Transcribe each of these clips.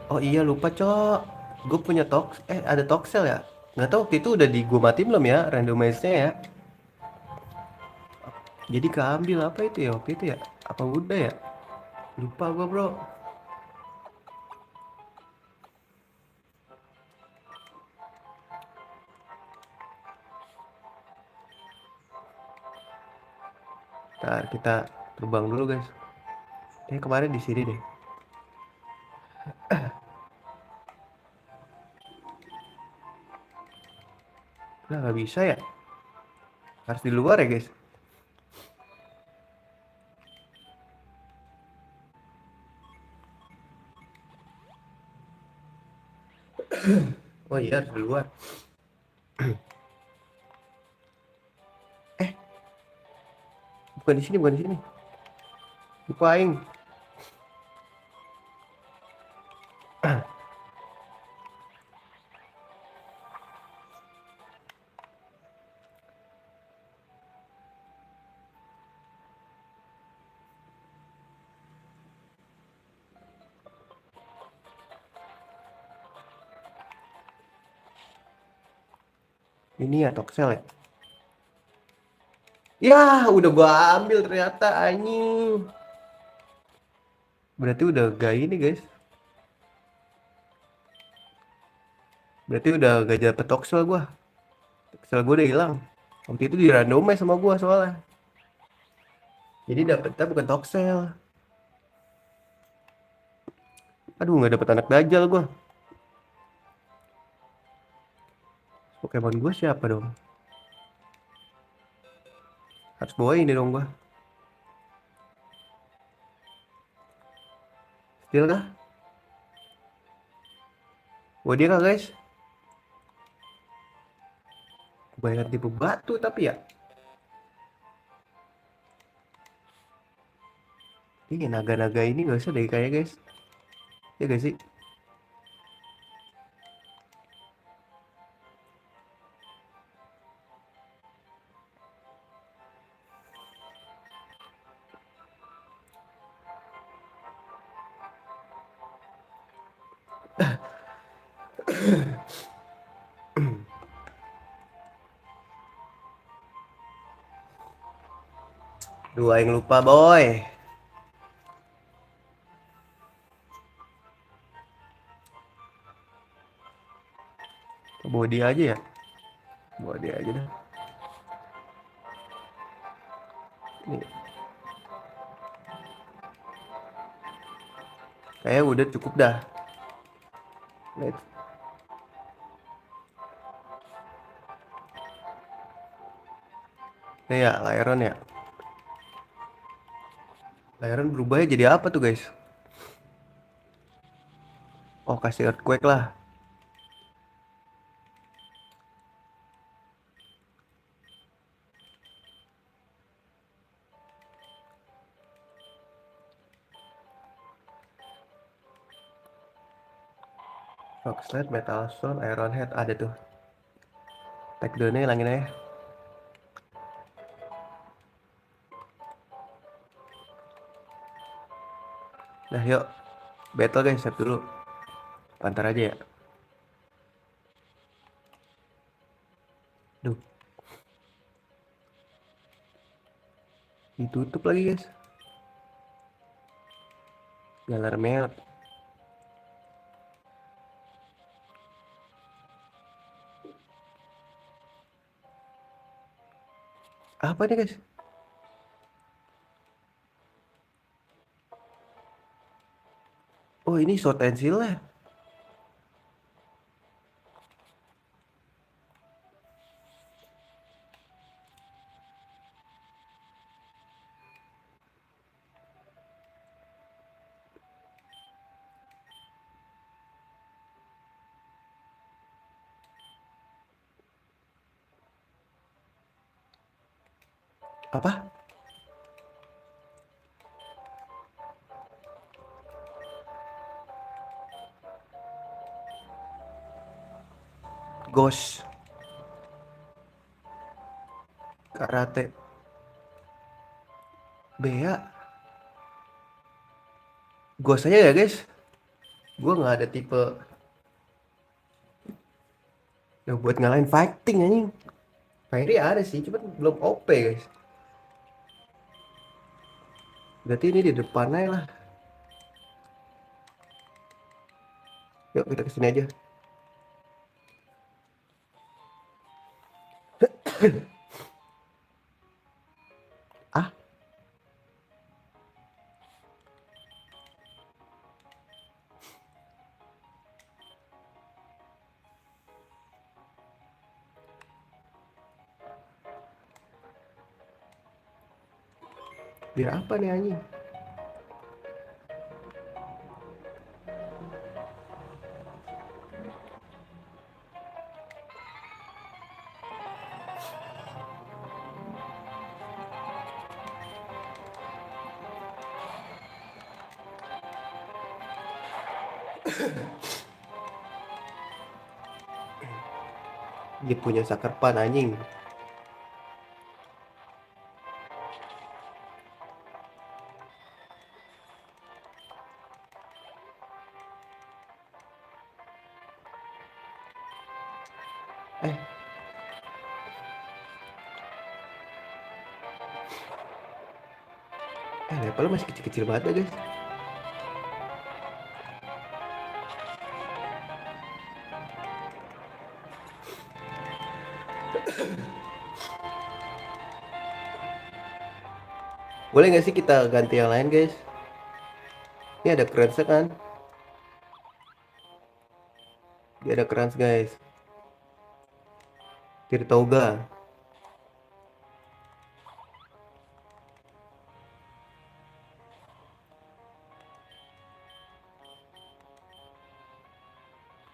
Oh iya lupa cok. Gue punya ada Toxel ya. Nggak tahu waktu itu udah di gue mati belum ya randomize-nya ya. Jadi keambil apa itu ya waktu itu ya? Apa udah ya? Lupa gue bro. Ntar kita terbang dulu guys. Kemarin di sini deh. Nah nggak bisa ya. Harus di luar ya guys. Oh iya harus di luar. Eh bukan di sini bukan di sini. Lupa aing. Ini ya Toxel ya. Ya udah gua ambil ternyata anjing. Berarti udah gak ini guys. Berarti udah gak dapet Toxel gua. Toxel gua udah hilang. Waktu itu di randomize sama gua soalnya. Jadi dapetnya bukan Toxel. Aduh nggak dapet anak Dajjal gua. Pokemon gua siapa dong? Harus bawa ini dong gua. Steel kah? Bawa dia kah guys? Kebanyakan tipe batu tapi ya. Ini naga-naga ini gak usah deh kayaknya guys. Ya gak sih? Dua yang lupa boy. Bawa dia aja ya. Bawa dia aja dah. Nih. Kayaknya udah cukup dah. Let's. Nih ya, Lyron ya. Lyron berubahnya jadi apa tuh guys? Oh kasih earthquake lah. Rock Slide, Metal Stone, Iron Head ada tuh. Take down-nya hilangin aja. Nah yuk. Battle guys, save dulu. Pantar aja ya. Duh, ditutup lagi guys. Galar merah. Apa nih guys? Oh ini short and seal ya. Apa? Ghost. Karate. Bea. Ghost aja ya guys. Gue nggak ada tipe yang buat ngalahin fighting anjing. Fairy ada sih, cuman belum OP guys. Berarti ini di depan aja lah. Yuk kita kesini aja. Ah, biar apa nih anjing? Dia punya sucker punch anjing. Eh, levelnya masih kecil-kecil banget ya guys. Boleh nggak sih kita ganti yang lain guys? Ini ada crunch kan? Dia ada crunch guys. Tirtoga.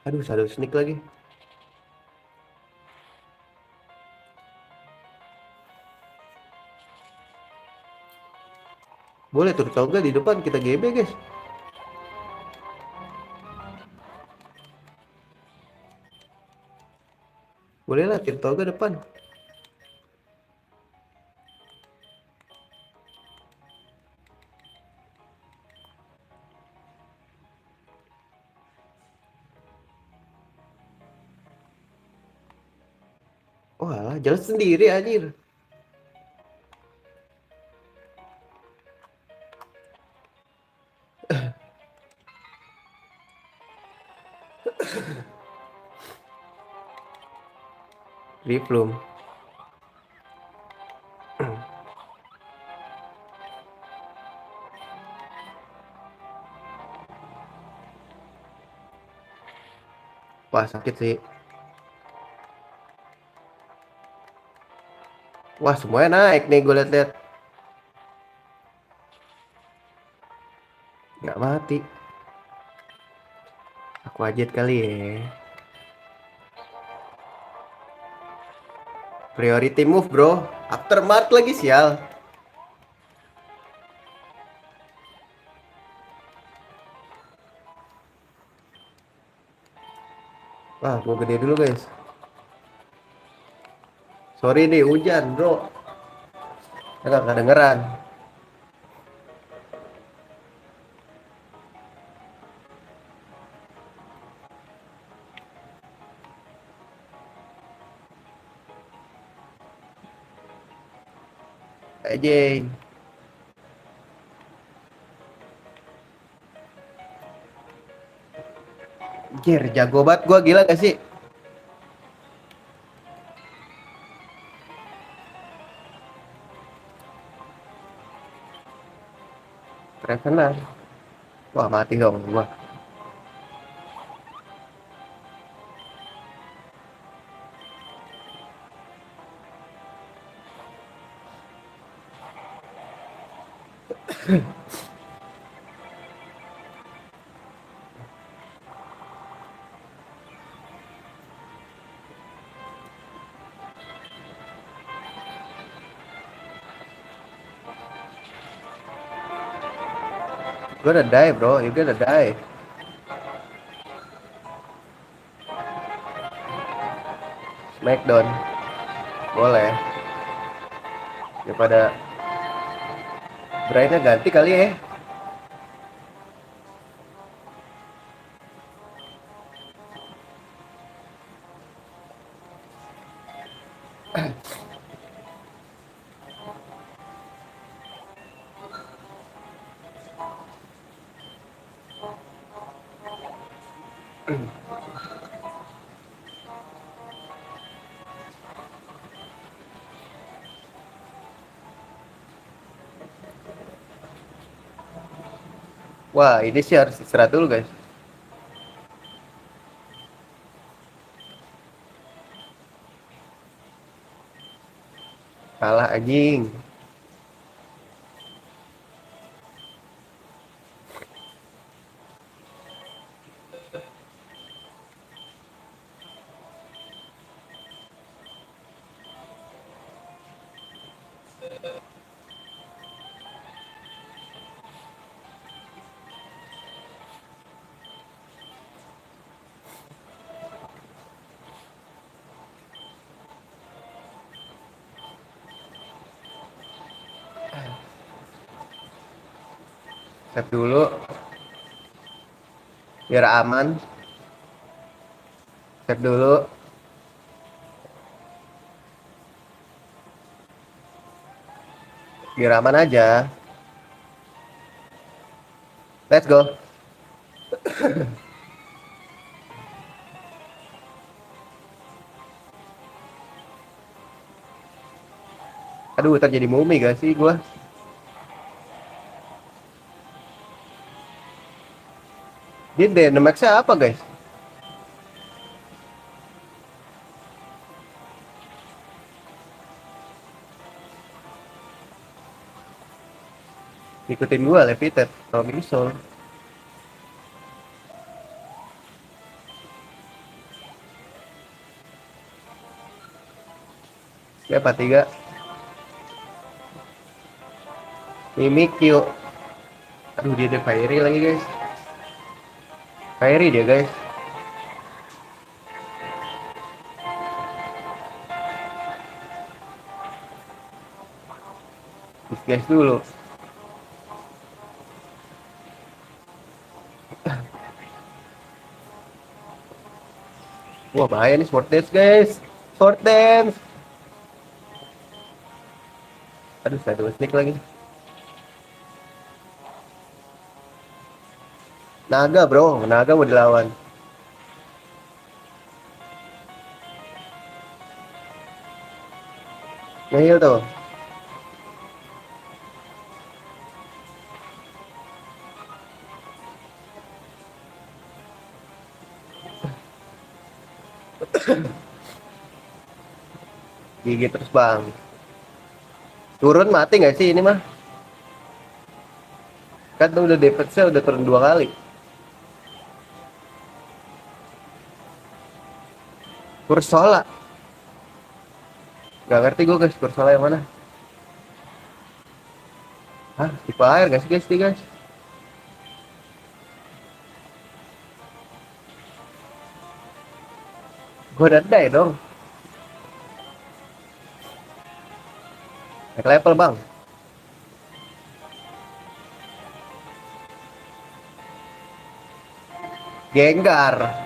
Aduh, shadow sneak lagi. Boleh Tirtoga di depan kita GB guys. Boleh lah Tirtoga depan. Oh alah, jalan sendiri anjir. Riflum. Wah sakit sih. Wah semuanya naik nih gue liat-liat. Nggak mati. Aku aja kali ya. Priority move bro. Aftermath lagi sial. Wah gue gede dulu guys. Sorry nih hujan bro. Enggak kedengeran. Aja. Jir jago banget gue gila gak sih? Revenant. Wah mati dong gua. Gue udah die bro, you udah die. Smackdown. Boleh. Daripada Briannya ganti kali ya. Wah, ini sih harus istirahat dulu, guys. Kalah anjing. Save dulu biar aman. Save dulu. Biar aman aja. Let's go. Aduh, terjadi mumi gak sih gua? Dia Dynamax-nya apa, guys? Ikutin gua, Levitate. Kalau Misol. Siapa tiga? Mimikyu. Aduh, dia ada Fairy lagi, guys. Fairy dia, guys. Guys dulu. Wah, bahaya nih Sword Dance, guys. Sword Dance. Aduh, saya dua sneak lagi. Naga, bro. Naga mau dilawan. Nihil tuh. Gigi terus, bang. Turun mati nggak sih ini mah? Kan tuh udah defense-nya udah turun 2 kali. Kursola. Gak ngerti gue, guys. Kursola yang mana? Hah? Tipe air gak sih, guys? Nih, guys. Gue udah die dong. Naik level, bang. Gengar.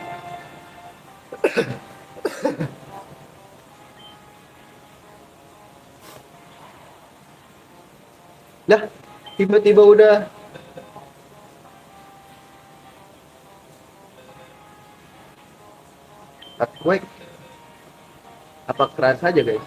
Nah, tiba-tiba udah earthquake. Apa keras aja, guys?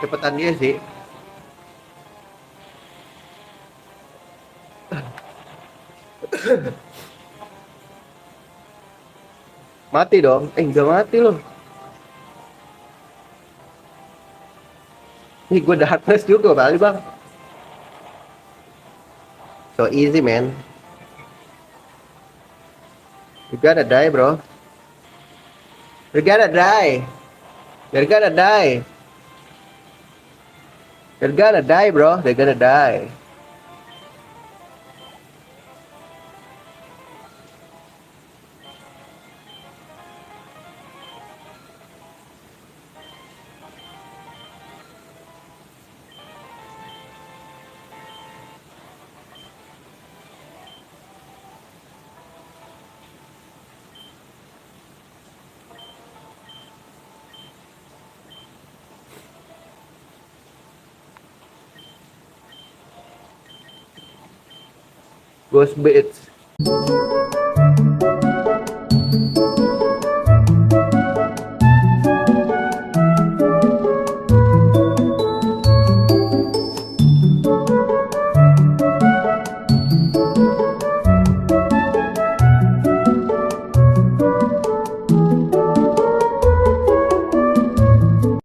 Cepetan dia sih. Mati dong. Enggak mati loh. Nih gue darkness juga kali, bang. So easy, man. You gotta die, bro. You gotta die. You're gonna die. You're gonna die, bro. They're gonna die. Ghost Beats.